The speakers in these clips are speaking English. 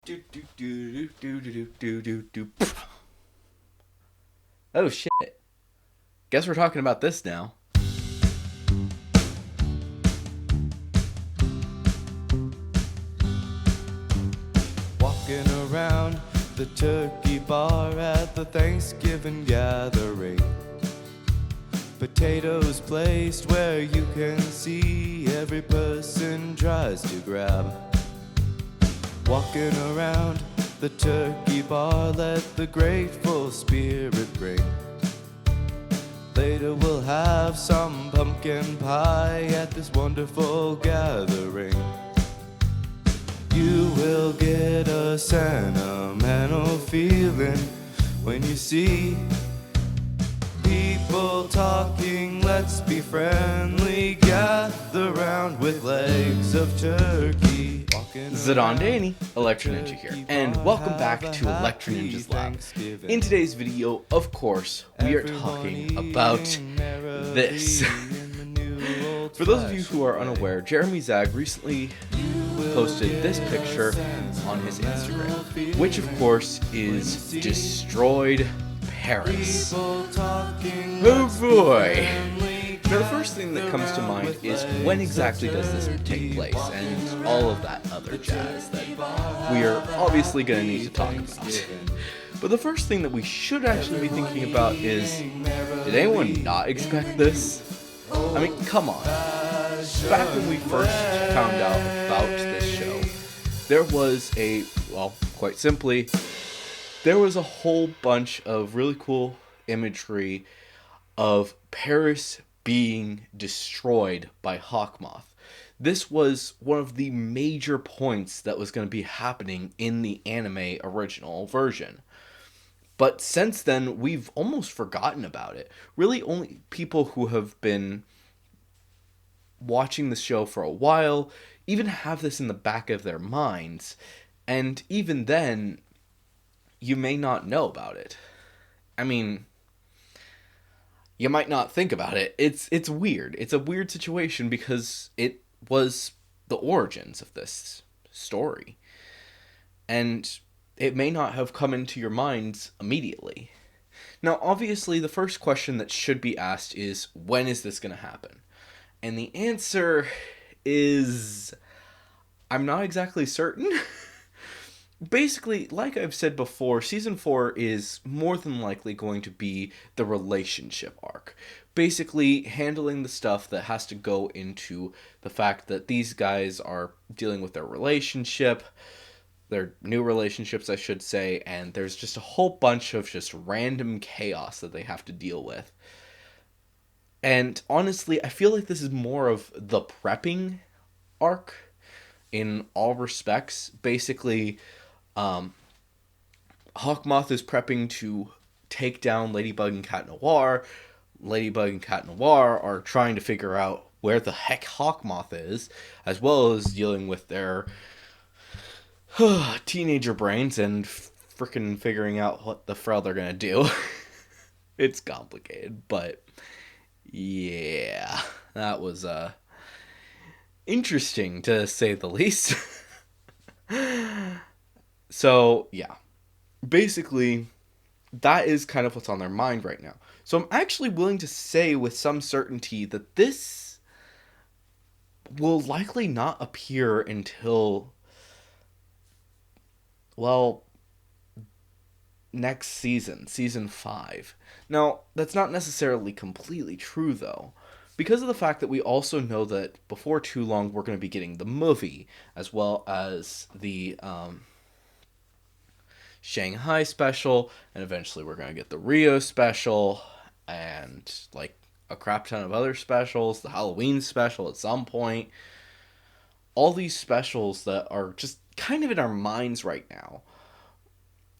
Do, do, do, do, do, do, do, do, do. Oh shit. Guess we're talking about this now. Walking around the turkey bar at the Thanksgiving gathering. Potatoes placed where you can see every person tries to grab. Walking around the turkey bar, let the grateful spirit ring. Later we'll have some pumpkin pie at this wonderful gathering. You will get a sentimental feeling when you see people talking. Let's be friendly, gather round with legs of turkey. Zidane Danny, Electro Ninja here, and welcome back to Electro Ninja's Lab. In today's video, of course, we are talking about this. For those of you who are unaware, Jeremy Zag recently posted this picture on his Instagram, which of course is Destroyed Paris. Oh boy! Now the first thing that comes to mind is when exactly does this take place, and all of that other jazz that we are obviously going to need to talk about. But the first thing that we should actually be thinking about is, did anyone not expect this? I mean, come on. Back when we first found out about this show, there was quite simply, there was a whole bunch of really cool imagery of Paris being destroyed by Hawkmoth. This was one of the major points that was going to be happening in the anime original version. But since then, we've almost forgotten about it. Really, only people who have been watching the show for a while even have this in the back of their minds. And even then, you may not know about it. I mean, you might not think about it. It's weird. It's a weird situation because it was the origins of this story. And it may not have come into your minds immediately. Now, obviously, the first question that should be asked is, when is this going to happen? And the answer is, I'm not exactly certain. Basically, like I've said before, Season 4 is more than likely going to be the relationship arc. Basically, handling the stuff that has to go into the fact that these guys are dealing with their relationship, their new relationships, I should say, and there's just a whole bunch of just random chaos that they have to deal with. And honestly, I feel like this is more of the prepping arc in all respects. Basically, Hawkmoth is prepping to take down Ladybug and Cat Noir. Ladybug and Cat Noir are trying to figure out where the heck Hawkmoth is, as well as dealing with their teenager brains and freaking figuring out what the frell they're gonna do. It's complicated, but yeah, that was interesting to say the least. So, yeah. Basically, that is kind of what's on their mind right now. So I'm actually willing to say with some certainty that this will likely not appear until, well, next season, Season 5. Now, that's not necessarily completely true, though, because of the fact that we also know that before too long we're going to be getting the movie, as well as the Shanghai special, and eventually we're going to get the Rio special, and like a crap ton of other specials, the Halloween special at some point. All these specials that are just kind of in our minds right now.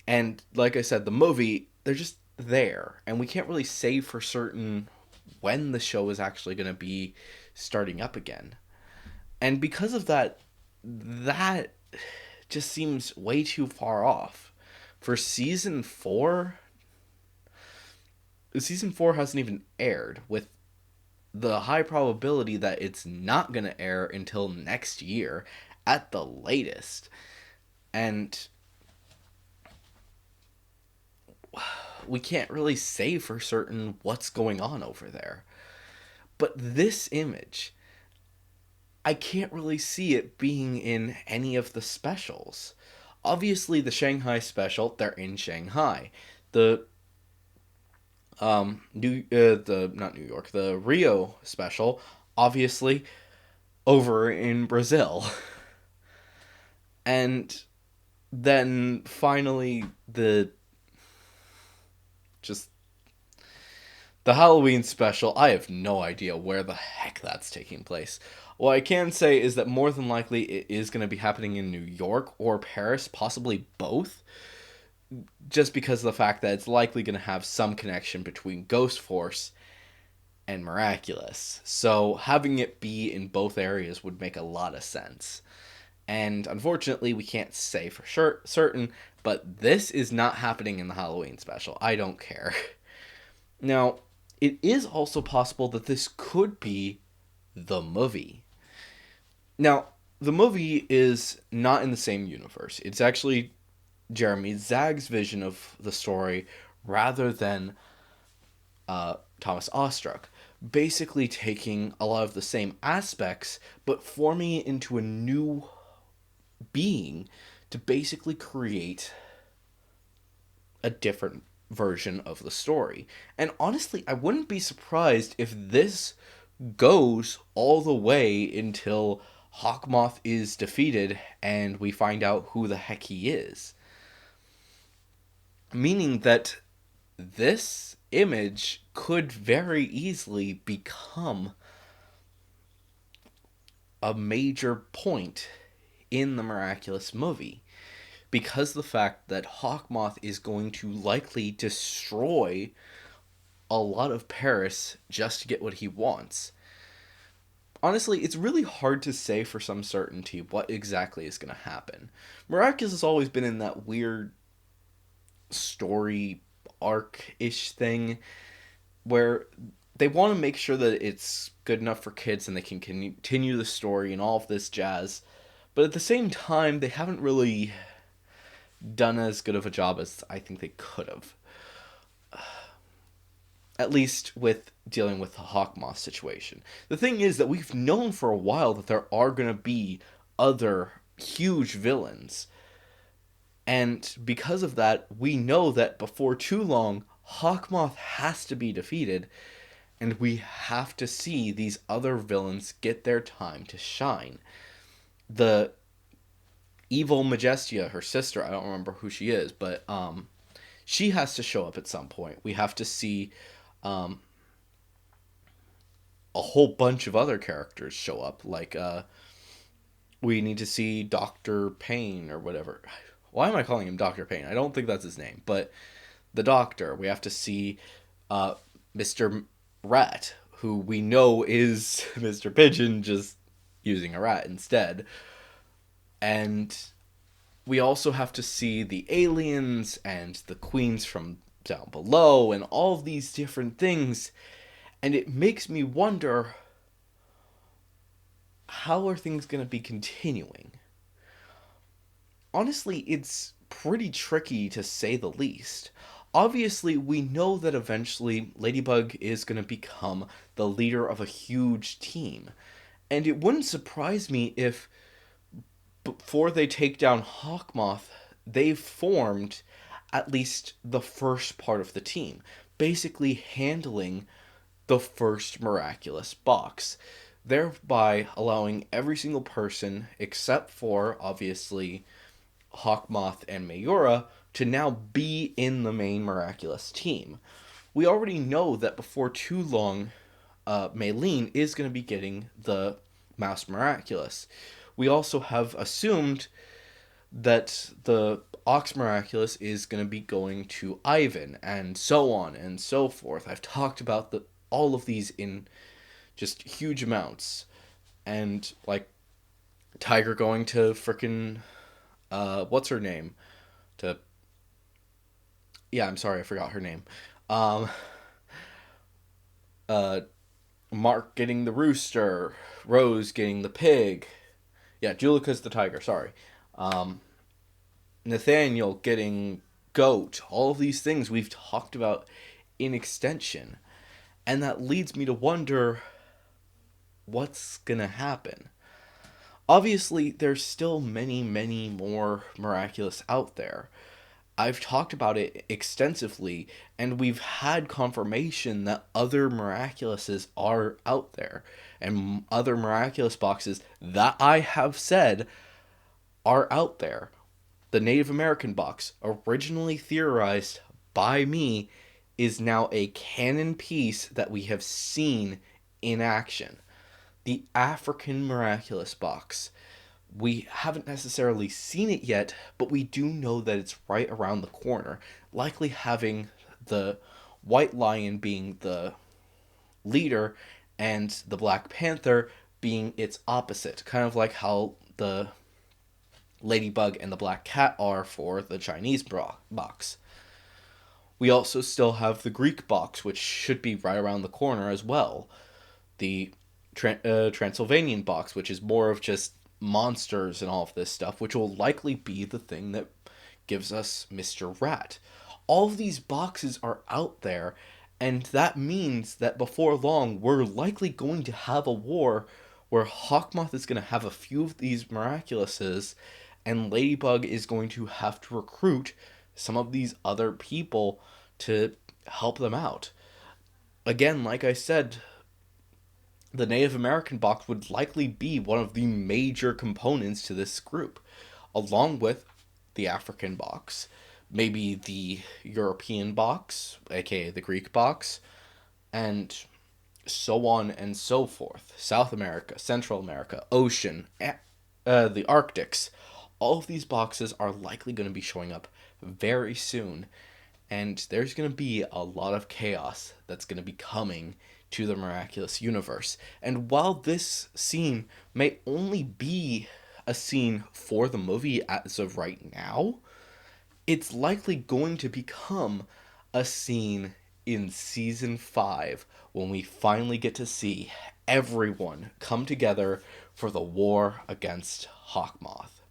And like I said, the movie, they're just there, and we can't really say for certain when the show is actually going to be starting up again. And because of that, that just seems way too far off. For Season 4, Season 4 hasn't even aired, with the high probability that it's not going to air until next year at the latest. And we can't really say for certain what's going on over there. But this image, I can't really see it being in any of the specials. Obviously, the Shanghai special, they're in Shanghai. The the not New York, the Rio special, obviously over in Brazil. And then finally just the Halloween special, I have no idea where the heck that's taking place. What I can say is that more than likely it is going to be happening in New York or Paris, possibly both, just because of the fact that it's likely going to have some connection between Ghost Force and Miraculous. So having it be in both areas would make a lot of sense. And unfortunately, we can't say for sure certain, but this is not happening in the Halloween special. I don't care. Now, it is also possible that this could be the movie. Now, the movie is not in the same universe. It's actually Jeremy Zag's vision of the story rather than Thomas Ostruck. Basically taking a lot of the same aspects, but forming it into a new being to basically create a different version of the story. And honestly, I wouldn't be surprised if this goes all the way until Hawkmoth is defeated and we find out who the heck he is. Meaning that this image could very easily become a major point in the Miraculous movie, because the fact that Hawkmoth is going to likely destroy a lot of Paris just to get what he wants. Honestly, it's really hard to say for some certainty what exactly is going to happen. Miraculous has always been in that weird story arc-ish thing where they want to make sure that it's good enough for kids and they can continue the story and all of this jazz. But at the same time, they haven't really done as good of a job as I think they could have. At least with dealing with the Hawkmoth situation. The thing is that we've known for a while that there are going to be other huge villains. And because of that, we know that before too long, Hawkmoth has to be defeated. And we have to see these other villains get their time to shine. The evil Majestia, her sister, I don't remember who she is, but she has to show up at some point. We have to see a whole bunch of other characters show up. Like, we need to see Dr. Payne or whatever. Why am I calling him Dr. Payne? I don't think that's his name. But the Doctor. We have to see Mr. Rat, who we know is Mr. Pigeon, just using a rat instead. And we also have to see the aliens and the queens from down below and all of these different things. And it makes me wonder, how are things going to be continuing? Honestly, it's pretty tricky to say the least. Obviously, we know that eventually Ladybug is going to become the leader of a huge team. And it wouldn't surprise me if before they take down Hawkmoth, they've formed at least the first part of the team, basically handling the first Miraculous box, thereby allowing every single person, except for, obviously, Hawkmoth and Mayura, to now be in the main Miraculous team. We already know that before too long, Maylene is going to be getting the Mouse Miraculous. We also have assumed that the Ox Miraculous is going to be going to Ivan, and so on and so forth. I've talked about all of these in just huge amounts. And, like, Tiger going to frickin' what's her name? Yeah, I'm sorry, I forgot her name. Mark getting the rooster, Rose getting the pig. Yeah, Julica's the tiger, sorry. Nathaniel getting goat, all of these things we've talked about in extension. And that leads me to wonder what's gonna happen. Obviously, there's still many, many more Miraculous out there. I've talked about it extensively, and we've had confirmation that other Miraculouses are out there, and other Miraculous boxes that I have said are out there. The Native American box, originally theorized by me, is now a canon piece that we have seen in action. The African Miraculous box, we haven't necessarily seen it yet, but we do know that it's right around the corner, likely having the White Lion being the leader and the Black Panther being its opposite, kind of like how the Ladybug and the Black Cat are for the Chinese box. We also still have the Greek box, which should be right around the corner as well. The Transylvanian box, which is more of just monsters and all of this stuff, which will likely be the thing that gives us Mr. Rat. All of these boxes are out there, and that means that before long, we're likely going to have a war where Hawkmoth is going to have a few of these Miraculouses, and Ladybug is going to have to recruit some of these other people to help them out. Again, like I said, the Native American box would likely be one of the major components to this group, along with the African box, maybe the European box, aka the Greek box, and so on and so forth. South America, Central America, Ocean, the Arctics. All of these boxes are likely going to be showing up very soon, and there's going to be a lot of chaos that's going to be coming to the Miraculous universe. And while this scene may only be a scene for the movie as of right now, it's likely going to become a scene in season 5 when we finally get to see everyone come together for the war against Hawkmoth,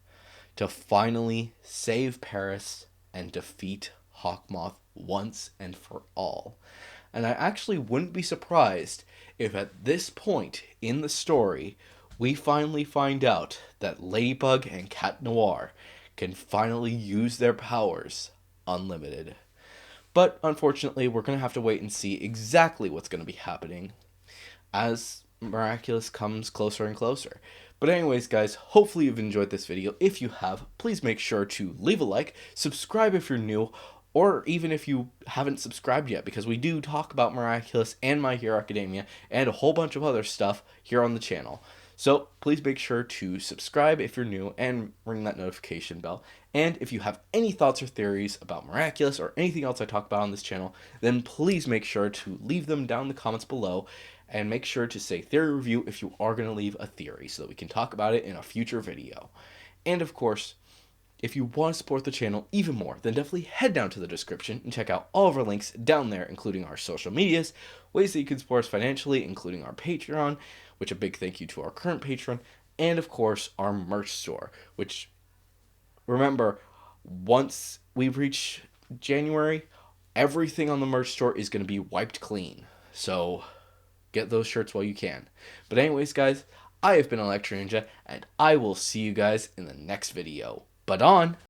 to finally save Paris and defeat Hawkmoth once and for all. And I actually wouldn't be surprised if at this point in the story, we finally find out that Ladybug and Cat Noir can finally use their powers unlimited. But unfortunately, we're going to have to wait and see exactly what's going to be happening as Miraculous comes closer and closer. But anyways, guys, hopefully you've enjoyed this video. If you have, please make sure to leave a like, subscribe if you're new, or even if you haven't subscribed yet, because we do talk about Miraculous and My Hero Academia and a whole bunch of other stuff here on the channel. So please make sure to subscribe if you're new and ring that notification bell. And if you have any thoughts or theories about Miraculous or anything else I talk about on this channel, then please make sure to leave them down in the comments below, and make sure to say theory review if you are going to leave a theory so that we can talk about it in a future video. And of course, if you want to support the channel even more, then definitely head down to the description and check out all of our links down there, including our social medias, ways that you can support us financially, including our Patreon, which a big thank you to our current patron, and of course our merch store, which, remember, once we reach January, everything on the merch store is going to be wiped clean. So get those shirts while you can. But anyways, guys, I have been Electro Ninja, and I will see you guys in the next video. But on!